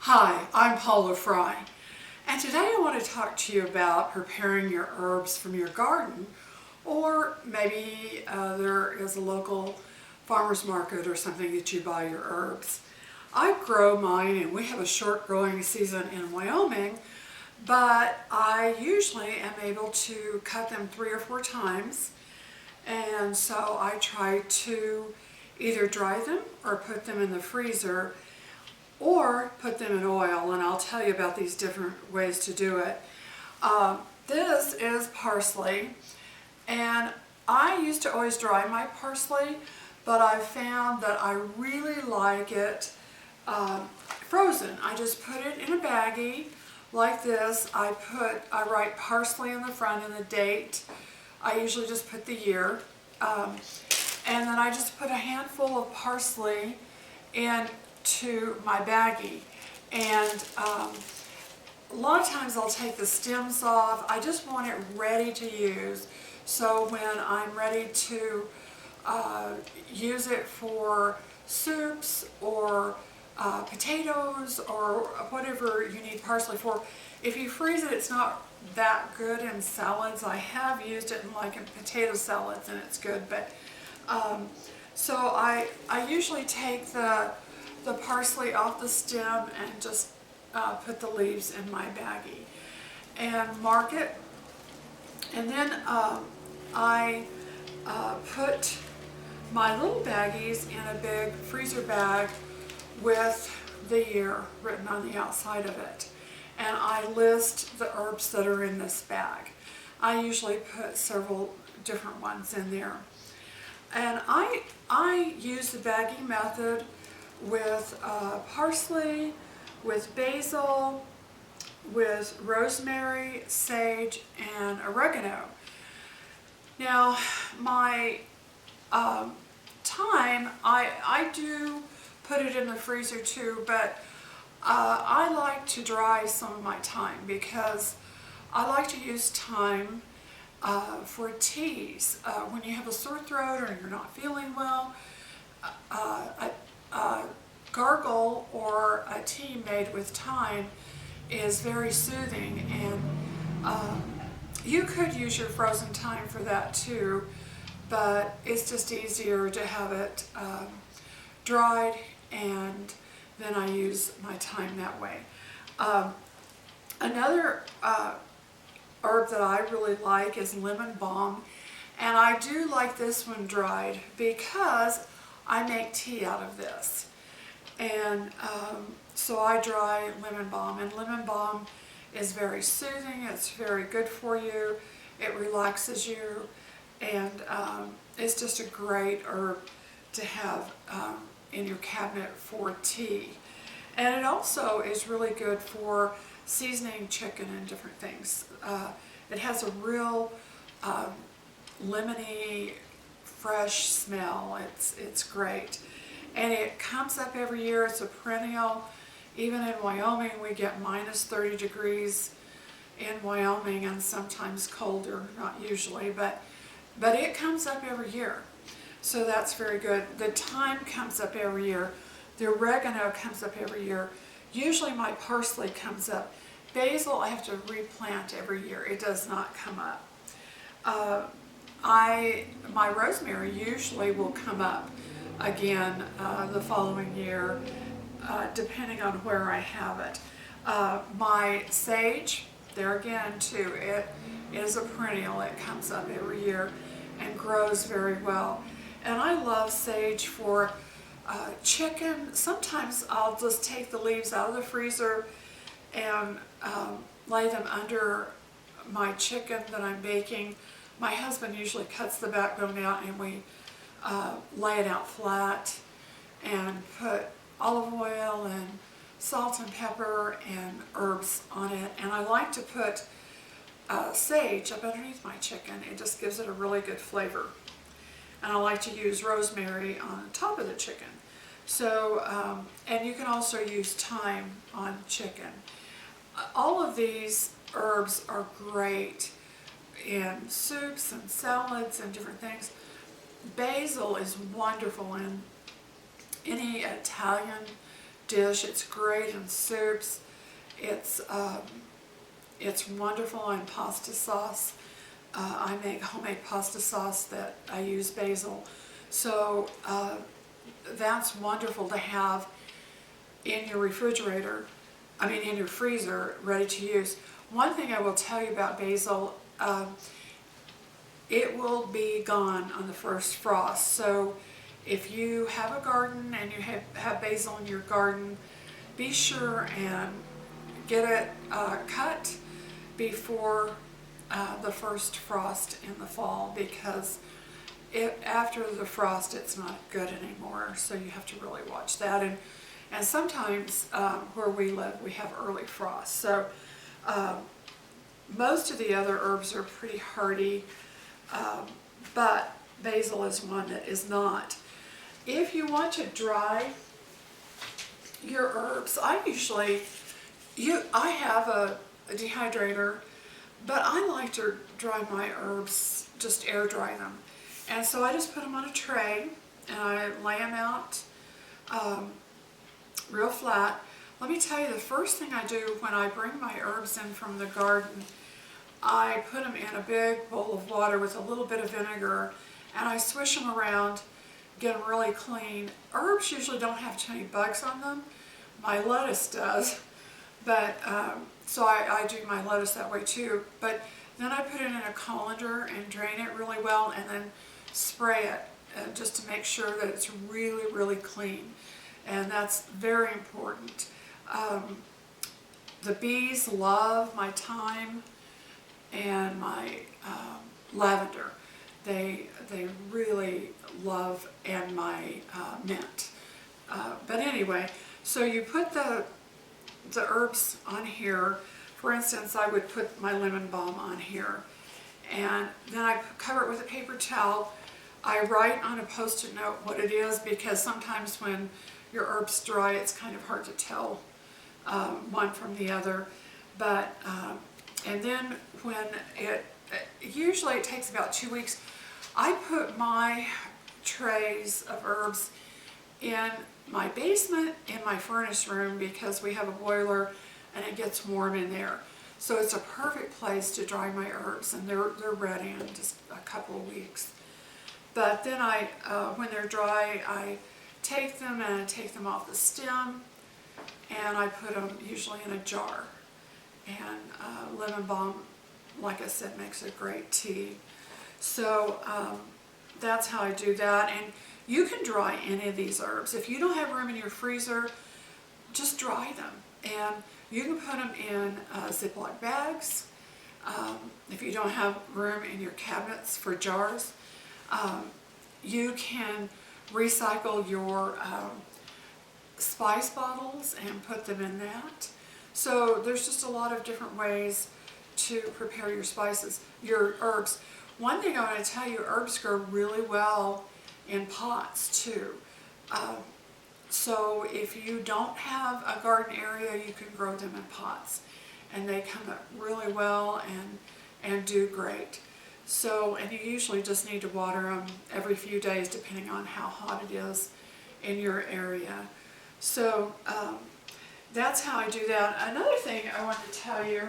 Hi, I'm Paula Fry, and today I want to talk to you about preparing your herbs from your garden, or maybe there is a local farmer's market or something that you buy your herbs. I grow mine, and we have a short growing season in Wyoming, but I usually am able to cut them 3 or 4 times, and so I try to either dry them or put them in the freezer or put them in oil, and I'll tell you about these different ways to do it. This is parsley, and I used to always dry my parsley, but I've found that I really like it frozen. I just put it in a baggie like this. I write parsley in the front and the date. I usually just put the year, and then I just put a handful of parsley into my baggie, and a lot of times I'll take the stems off. I just want it ready to use, so when I'm ready to use it for soups or potatoes or whatever you need parsley for. If you freeze it, it's not that good in salads. I have used it in potato salads, and it's good, but so I usually take the parsley off the stem and just put the leaves in my baggie and mark it, and then I put my little baggies in a big freezer bag with the year written on the outside of it, and I list the herbs that are in this bag. I usually put several different ones in there, and I use the bagging method with parsley, with basil, with rosemary, sage, and oregano. Now, my thyme, I do put it in the freezer too, but I like to dry some of my thyme because I like to use thyme for teas. When you have a sore throat or you're not feeling well, a gargle or a tea made with thyme is very soothing, and you could use your frozen thyme for that too, but it's just easier to have it dried, and then I use my thyme that way. Another herb that I really like is lemon balm, and I do like this one dried because I make tea out of this, and so I dry lemon balm, and lemon balm is very soothing. It's very good for you. It relaxes you, and it's just a great herb to have in your cabinet for tea. And it also is really good for seasoning chicken and different things. It has a real lemony, fresh smell. It's great, and it comes up every year. It's a perennial. Even in Wyoming, we get minus 30 degrees in Wyoming, and sometimes colder, not usually, but it comes up every year. So that's very good. The thyme comes up every year. The oregano comes up every year. Usually my parsley comes up. Basil I have to replant every year. It does not come up. My rosemary usually will come up again the following year, depending on where I have it. My sage, there again too, it is a perennial. It comes up every year and grows very well. And I love sage for chicken. Sometimes I'll just take the leaves out of the freezer and lay them under my chicken that I'm baking. My husband usually cuts the backbone out, and we lay it out flat and put olive oil and salt and pepper and herbs on it. And I like to put sage up underneath my chicken. It just gives it a really good flavor. And I like to use rosemary on top of the chicken. So, and you can also use thyme on chicken. All of these herbs are great in soups and salads and different things. Basil is wonderful in any Italian dish. It's great in soups. It's wonderful in pasta sauce. I make homemade pasta sauce that I use basil. So that's wonderful to have in your refrigerator, in your freezer, ready to use. One thing I will tell you about basil, it will be gone on the first frost. So if you have a garden and you have basil in your garden, be sure and get it cut before the first frost in the fall, because after the frost it's not good anymore. So you have to really watch that. And sometimes where we live we have early frost. So most of the other herbs are pretty hardy, but basil is one that is not. If you want to dry your herbs, I have a dehydrator, but I like to dry my herbs, just air dry them. And so I just put them on a tray and I lay them out real flat. Let me tell you, the first thing I do when I bring my herbs in from the garden, I put them in a big bowl of water with a little bit of vinegar, and I swish them around, get them really clean. Herbs usually don't have too many bugs on them. My lettuce does, but so I do my lettuce that way too. But then I put it in a colander and drain it really well, and then spray it just to make sure that it's really, really clean. And that's very important. The bees love my thyme and my lavender. They really love, and my mint. But anyway, so you put the herbs on here. For instance, I would put my lemon balm on here, and then I cover it with a paper towel. I write on a Post-it note what it is, because sometimes when your herbs dry, it's kind of hard to tell one from the other. But and then when usually it takes about 2 weeks. I put my trays of herbs in my basement, in my furnace room, because we have a boiler and it gets warm in there. So it's a perfect place to dry my herbs, and they're ready in just a couple of weeks. But then when they're dry, I take them and I take them off the stem, and I put them usually in a jar. And lemon balm, like I said, makes a great tea. So that's how I do that. And you can dry any of these herbs. If you don't have room in your freezer, just dry them. And you can put them in Ziploc bags. If you don't have room in your cabinets for jars, you can recycle your spice bottles and put them in that. So there's just a lot of different ways to prepare your spices, your herbs. One thing I want to tell you, herbs grow really well in pots too. So if you don't have a garden area, you can grow them in pots, and they come up really well and do great. So, and you usually just need to water them every few days depending on how hot it is in your area. So that's how I do that. Another thing I want to tell you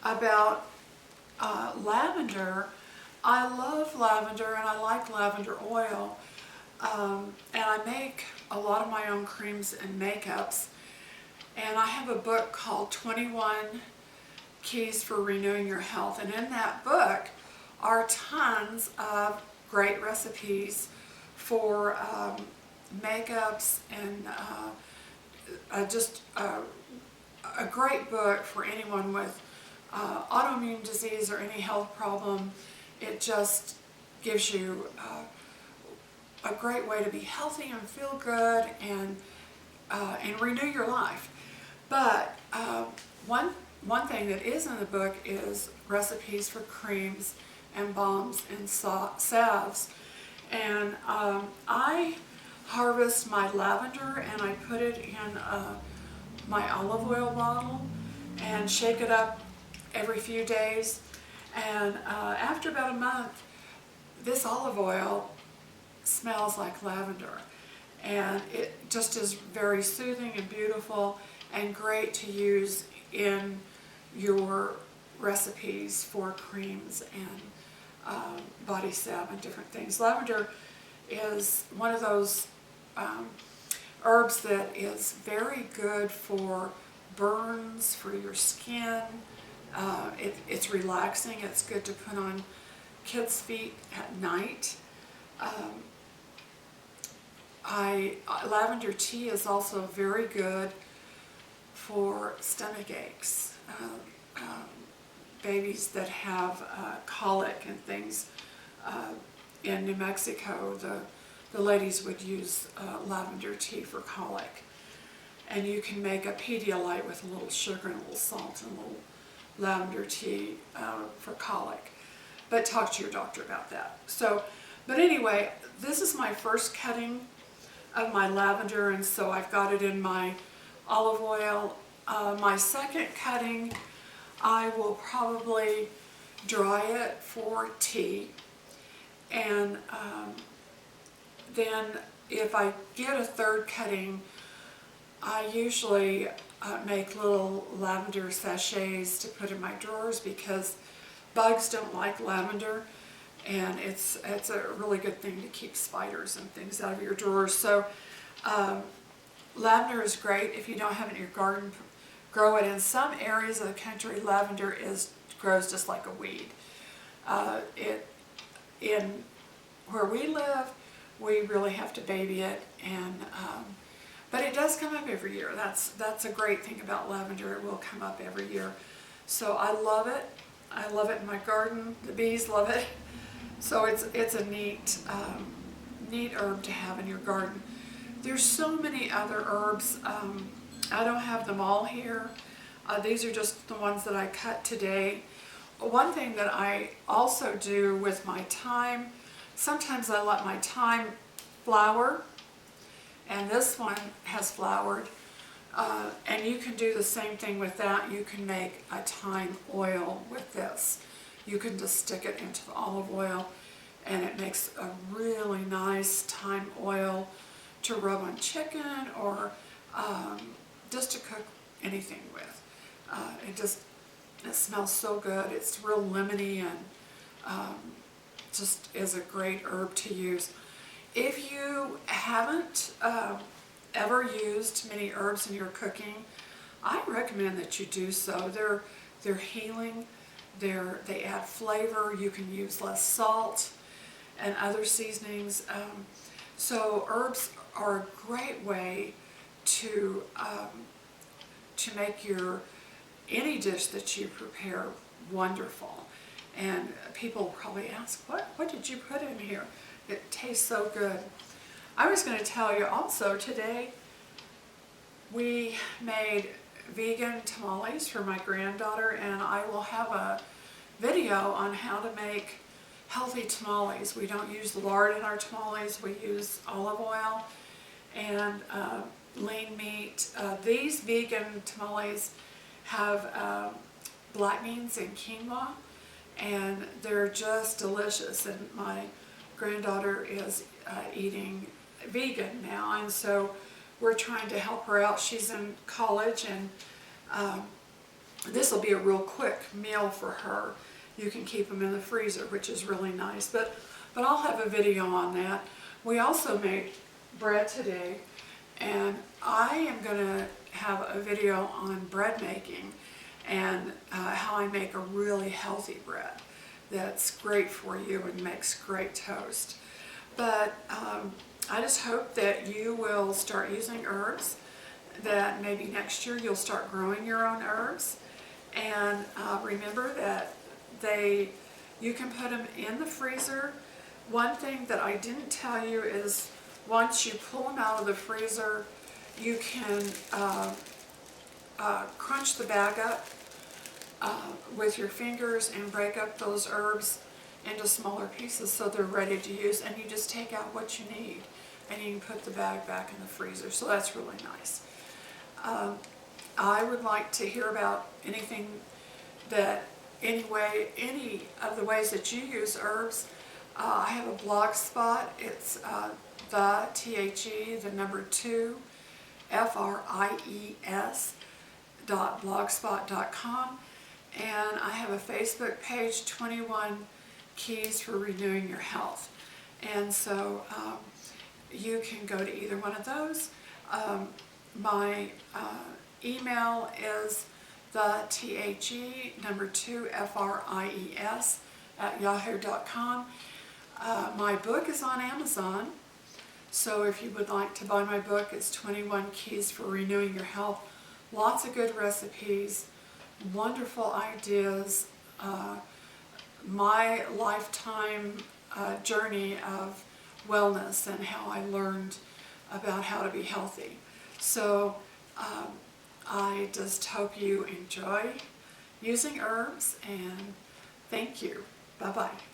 about lavender. I love lavender, and I like lavender oil. And I make a lot of my own creams and makeups. And I have a book called 21 Keys for Renewing Your Health. And in that book are tons of great recipes for makeups, and just a great book for anyone with autoimmune disease or any health problem. It just gives you a great way to be healthy and feel good and renew your life. But one thing that is in the book is recipes for creams and balms and salves. And I harvest my lavender and I put it in my olive oil bottle and shake it up every few days. And after about a month, this olive oil smells like lavender. and it just is very soothing and beautiful and great to use in your recipes for creams and body salve and different things. Lavender is one of those herbs that is very good for burns, for your skin. It's relaxing. It's good to put on kids' feet at night. Lavender tea is also very good for stomach aches. Babies that have colic and things. In New Mexico, the ladies would use lavender tea for colic. And you can make a Pedialyte with a little sugar and a little salt and a little lavender tea for colic. But talk to your doctor about that. But anyway, this is my first cutting of my lavender, and so I've got it in my olive oil. My second cutting, I will probably dry it for tea, and then if I get a third cutting, I usually make little lavender sachets to put in my drawers because bugs don't like lavender, and it's a really good thing to keep spiders and things out of your drawers. So lavender is great if you don't have it in your garden. Grow it. In some areas of the country, lavender grows just like a weed. In where we live, we really have to baby it, and but it does come up every year. That's a great thing about lavender. It will come up every year. So I love it. I love it in my garden. The bees love it. So it's a neat herb to have in your garden. There's so many other herbs. I don't have them all here. These are just the ones that I cut today. One thing that I also do with my thyme, sometimes I let my thyme flower, and this one has flowered. And you can do the same thing with that. You can make a thyme oil with this. You can just stick it into the olive oil, and it makes a really nice thyme oil to rub on chicken or just to cook anything with. It smells so good. It's real lemony and just is a great herb to use. If you haven't ever used many herbs in your cooking, I recommend that you do so. They're healing. They add flavor. You can use less salt and other seasonings. So herbs are a great way to make any dish that you prepare wonderful. And people probably ask, what did you put in here? It tastes so good. I was going to tell you also today we made vegan tamales for my granddaughter, and I will have a video on how to make healthy tamales. We don't use lard in our tamales. We use olive oil and lean meat. These vegan tamales have black beans and quinoa, and they're just delicious. And my granddaughter is eating vegan now, and so we're trying to help her out. She's in college, and this will be a real quick meal for her. You can keep them in the freezer, which is really nice, but I'll have a video on that. We also made bread today, and I am going to have a video on bread making and how I make a really healthy bread that's great for you and makes great toast. But I just hope that you will start using herbs, that maybe next year you'll start growing your own herbs, and remember that you can put them in the freezer. One thing that I didn't tell you is once you pull them out of the freezer, you can crunch the bag up with your fingers and break up those herbs into smaller pieces so they're ready to use, and you just take out what you need and you can put the bag back in the freezer. So that's really nice. I would like to hear about anything any of the ways that you use herbs. I have a blog spot. It's the THE, the number 2, FRIES.blogspot.com. And I have a Facebook page, 21 Keys for Renewing Your Health. And so you can go to either one of those. My email is the THE, number 2, FRIES @yahoo.com. My book is on Amazon, so if you would like to buy my book, it's 21 Keys for Renewing Your Health. Lots of good recipes, wonderful ideas, my lifetime journey of wellness and how I learned about how to be healthy. So I just hope you enjoy using herbs, and thank you. Bye-bye.